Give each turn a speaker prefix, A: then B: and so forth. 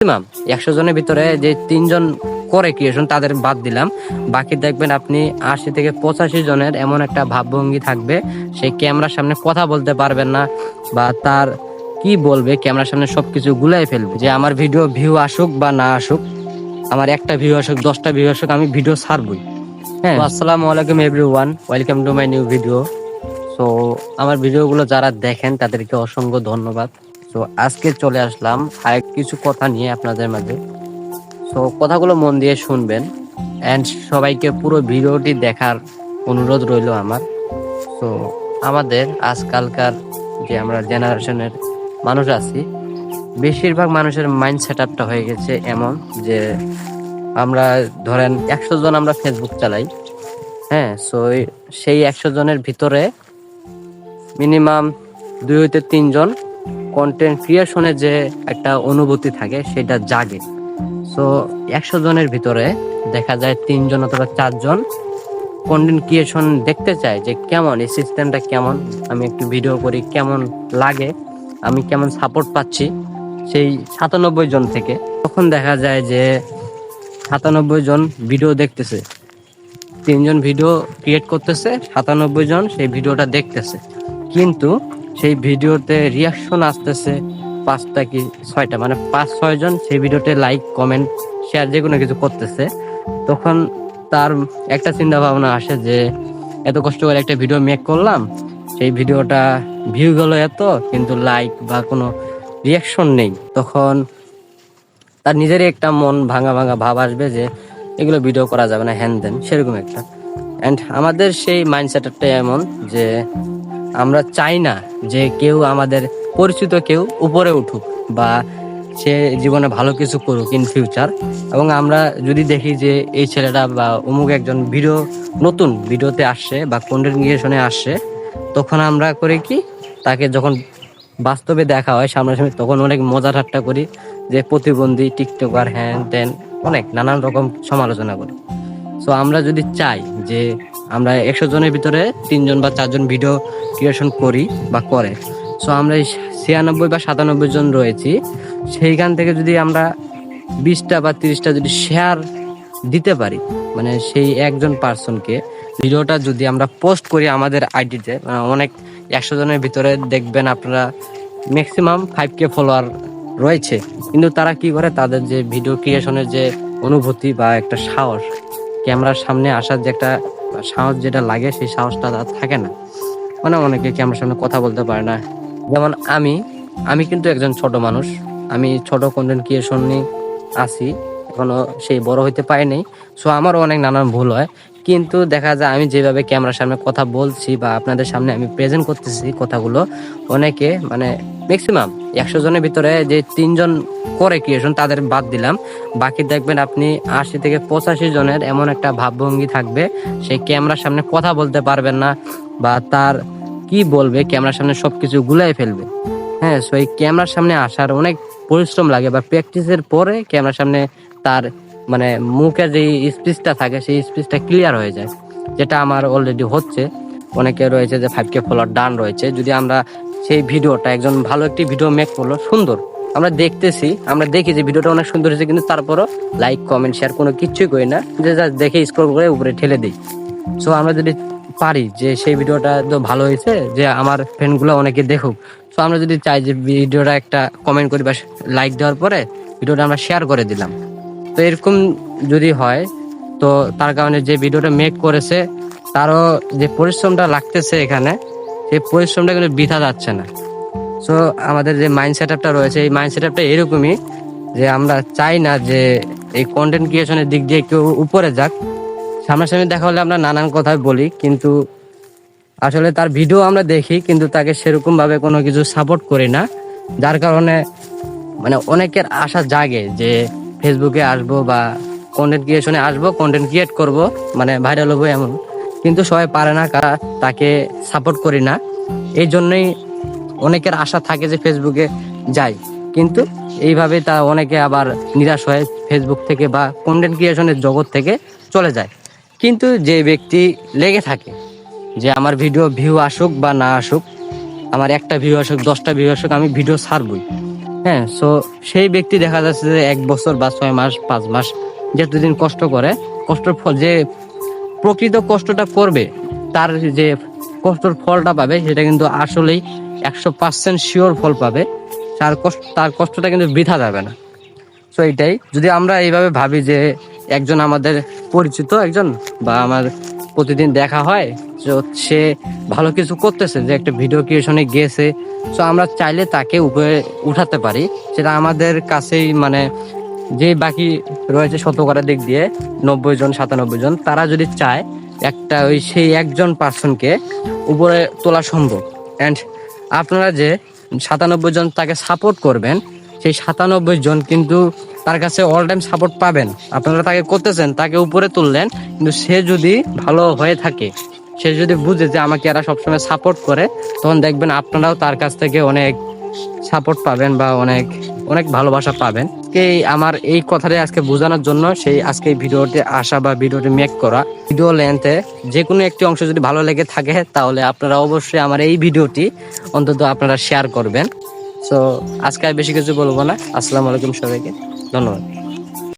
A: Maximum 100 জনের ভিতরে যে 3 জন করে ক্রিয়েশন তাদের বাদ দিলাম, বাকি দেখবেন আপনি 80 থেকে 85 জনের এমন একটা ভাবভঙ্গি থাকবে, সে ক্যামেরার সামনে কথা বলতে পারবেন না, বা তার কি বলবে ক্যামেরার সামনে সবকিছু গুলাই ফেলবে। যে আমার ভিডিও ভিউ আসুক বা না আসুক, আমার একটা ভিউ আসুক 10টা ভিউ আসুক, আমি ভিডিও ছাড়বই। হ্যাঁ, আসসালামু আলাইকুম everyone, welcome to my new video. So আমার ভিডিওগুলো যারা দেখেন তাদেরকে অসংখ্য ধন্যবাদ। তো আজকে চলে আসলাম আর কিছু কথা নিয়ে আপনাদের মাঝে। তো কথাগুলো মন দিয়ে শুনবেন অ্যান্ড সবাইকে পুরো ভিডিওটি দেখার অনুরোধ রইল আমার। তো আমাদের আজকালকার যে আমরা জেনারেশনের মানুষ আছি, বেশিরভাগ মানুষের মাইন্ড সেট আপটা হয়ে গেছে এমন যে আমরা ধরেন 100 জন আমরা ফেসবুক চালাই। হ্যাঁ, সো সেই 100 জনের ভিতরে মিনিমাম 2 হইতে 3 জন কন্টেন্ট ক্রিয়েশনের যে একটা অনুভূতি থাকে সেটা জাগে। সো 100 জনের ভিতরে দেখা যায় 3 জন অথবা 4 জন কন্টেন্ট ক্রিয়েশন দেখতে চায় যে কেমন এই সিস্টেমটা, কেমন আমি একটু ভিডিও করি, কেমন লাগে, আমি কেমন সাপোর্ট পাচ্ছি সেই 97 জন থেকে। তখন দেখা যায় যে 97 জন ভিডিও দেখতেছে, 3 জন ভিডিও ক্রিয়েট করতেছে, 97 জন সেই ভিডিওটা দেখতেছে, কিন্তু সেই ভিডিওতে রিয়াকশন আসতেছে 5টা কি 6টা, মানে 5-6 জন সেই ভিডিওতে লাইক কমেন্ট শেয়ার যে কোনো কিছু করতেছে। তখন তার একটা চিন্তা ভাবনা আসে যে এত কষ্ট করে একটা ভিডিও মেক করলাম, সেই ভিডিওটা ভিউ গেল এত, কিন্তু লাইক বা কোনো রিয়াকশন নেই। তখন তার নিজেরই একটা মন ভাঙা ভাঙা ভাব আসবে যে এগুলো ভিডিও করা যাবে না, হ্যান দেন সেরকম একটা। অ্যান্ড আমাদের সেই মাইন্ডসেটটা এমন যে আমরা চাই না যে কেউ আমাদের পরিচিত কেউ উপরে উঠুক বা সে জীবনে ভালো কিছু করুক ইন ফিউচার। এবং আমরা যদি দেখি যে এই ছেলেটা বা অমুক একজন নতুন ভিডিওতে আসছে বা কন্টেন্ট ক্রিয়েশনে আসছে, তখন আমরা করে কি, তাকে যখন বাস্তবে দেখা হয় সামনাসামনি, তখন অনেক মজা ঠাট্টা করি যে প্রতিবন্ধী, টিকটকার, হ্যান ত্যান, অনেক নানান রকম সমালোচনা করি। সো আমরা যদি চাই যে আমরা 100 জনের ভিতরে 3 জন বা 4 জন ভিডিও ক্রিয়েশন করি বা করে, সো আমরা এই 96 বা 97 জন রয়েছি, সেইখান থেকে যদি আমরা 20টা বা 30টা যদি শেয়ার দিতে পারি, মানে সেই একজন পার্সনকে ভিডিওটা যদি আমরা পোস্ট করি আমাদের আইডিতে, অনেক 100 জনের ভিতরে দেখবেন আপনারা ম্যাক্সিমাম 5K ফলোয়ার রয়েছে, কিন্তু তারা কি করে, তাদের যে ভিডিও ক্রিয়েশনের যে অনুভূতি বা একটা সাহস, ক্যামেরার সামনে আসার যে একটা সাহস যেটা লাগে, সেই সাহসটা তার থাকে না। মানে অনেকে ক্যামেরার সামনে কথা বলতে পারে না। যেমন আমি কিন্তু একজন ছোট মানুষ, আমি ছোট কন্টেন্ট ক্রিয়েশন নিয়ে আসি, এখনো সেই বড় হইতে পারি নাই। সো আমারও অনেক নানান ভুল হয়, কিন্তু দেখা যায় আমি যেভাবে ক্যামেরার সামনে কথা বলছি বা আপনাদের সামনে আমি প্রেজেন্ট করতেছি কথাগুলো, অনেকে মানে ম্যাক্সিমাম 100 জনের ভিতরে যে 3 জন করে ক্রিয়েশন তাদের বাদ দিলাম, বাকি দেখবেন আপনি 80 থেকে 85 জনের এমন একটা ভাবভঙ্গি থাকবে, সেই ক্যামেরার সামনে কথা বলতে পারবেন না, বা তার কি বলবে ক্যামেরার সামনে সবকিছু গুলাই ফেলবে। হ্যাঁ, সো এই ক্যামেরার সামনে আসার অনেক পরিশ্রম লাগে, বা প্র্যাকটিসের পরে ক্যামেরার সামনে তার মানে মুখের যে স্পিচটা থাকে সেই স্পিচটা ক্লিয়ার হয়ে যায়, যেটা আমার অলরেডি হচ্ছে। অনেকে রয়েছে যে 5K ফলোয়ার ডান রয়েছে, যদি আমরা সেই ভিডিওটা একজন ভালো একটি ভিডিও মেক করলো সুন্দর, আমরা দেখতেছি, আমরা দেখি যে ভিডিওটা অনেক সুন্দর হয়েছে, কিন্তু তারপরও লাইক কমেন্ট শেয়ার কোনো কিছুই করি না, যে যা দেখে স্ক্রল করে উপরে ঠেলে দিই। সো আমরা যদি পারি যে সেই ভিডিওটা তো ভালো হয়েছে, যে আমার ফ্রেন্ডগুলো অনেকে দেখুক, সো আমরা যদি চাই যে ভিডিওটা একটা কমেন্ট করি বা লাইক দেওয়ার পরে ভিডিওটা আমরা শেয়ার করে দিলাম, তো এরকম যদি হয়, তো তার কারণে যে ভিডিওটা মেক করেছে তারও যে পরিশ্রমটা লাগতেছে এখানে, সেই পরিশ্রমটা কিন্তু বৃথা যাচ্ছে না। সো আমাদের যে মাইন্ড সেট আপটা রয়েছে, এই মাইন্ড সেট আপটা এরকমই যে আমরা চাই না যে এই কন্টেন্ট ক্রিয়েশনের দিক দিয়ে কেউ উপরে যাক। সামনাসামনি দেখা হলে আমরা নানান কথাই বলি, কিন্তু আসলে তার ভিডিও আমরা দেখি, কিন্তু তাকে সেরকম ভাবে কোনো কিছু সাপোর্ট করি না, যার কারণে মানে অনেকের আশা জাগে যে ফেসবুকে আসবো বা কন্টেন্ট ক্রিয়েশনে আসবো, কন্টেন্ট ক্রিয়েট করব, মানে ভাইরাল হবো এমন, কিন্তু সবাই পারে না, তাকে সাপোর্ট করি না। এই জন্যই অনেকের আশা থাকে যে ফেসবুকে যাই, কিন্তু এইভাবে তা অনেকে আবার নিরাশ হয়ে ফেসবুক থেকে বা কন্টেন্ট ক্রিয়েশনের জগৎ থেকে চলে যায়। কিন্তু যে ব্যক্তি লেগে থাকে যে আমার ভিডিও ভিউ আসুক বা না আসুক, আমার একটা ভিউ আসুক 10টা ভিউ আসুক, আমি ভিডিও ছাড়বই, হ্যাঁ, সো সেই ব্যক্তি দেখা যাচ্ছে যে 1 বছর বা 6 মাস 5 মাস যতদিন কষ্ট করে, কষ্টের ফল যে প্রকৃত কষ্টটা করবে, তার যে কষ্টের ফলটা পাবে সেটা কিন্তু আসলেই 100% শিওর ফল পাবে। তার কষ্টটা কিন্তু বৃথা যাবে না। তো এইটাই, যদি আমরা এইভাবে ভাবি যে একজন আমাদের পরিচিত একজন বা আমার প্রতিদিন দেখা হয়, তো সে ভালো কিছু করতেছে, যে একটা ভিডিও ক্রিয়েশনে গিয়েছে, তো আমরা চাইলে তাকে উপরে উঠাতে পারি। সেটা আমাদের কাছেই মানে যে বাকি রয়েছে শতকরা দিক দিয়ে 90 জন 97 জন, তারা যদি চায় একটা ওই সেই একজন পার্সনকে উপরে তোলা সম্ভব। অ্যান্ড আপনারা যে 97 জন তাকে সাপোর্ট করবেন, সেই 97 জন কিন্তু তার কাছে অল টাইম সাপোর্ট পাবেন। আপনারা তাকে করতেছেন, তাকে উপরে তুললেন, কিন্তু সে যদি ভালো হয়ে থাকে, সে যদি বুঝে যে আমাকে এরা সবসময় সাপোর্ট করে, তখন দেখবেন আপনারাও তার কাছ থেকে অনেক সাপোর্ট পাবেন বা অনেক অনেক ভালোবাসা পাবেন। আমার এই কথাটাই আজকে বোঝানোর জন্য সেই আজকে এই ভিডিওতে আসা বা ভিডিওটি মেক করা। ভিডিও লেন্থে যে কোনো একটি অংশ যদি ভালো লেগে থাকে, তাহলে আপনারা অবশ্যই আমার এই ভিডিওটি অন্তত আপনারা শেয়ার করবেন। সো আজকে আর বেশি কিছু বলবো না। আসসালামু আলাইকুম সবাইকে, ধন্যবাদ।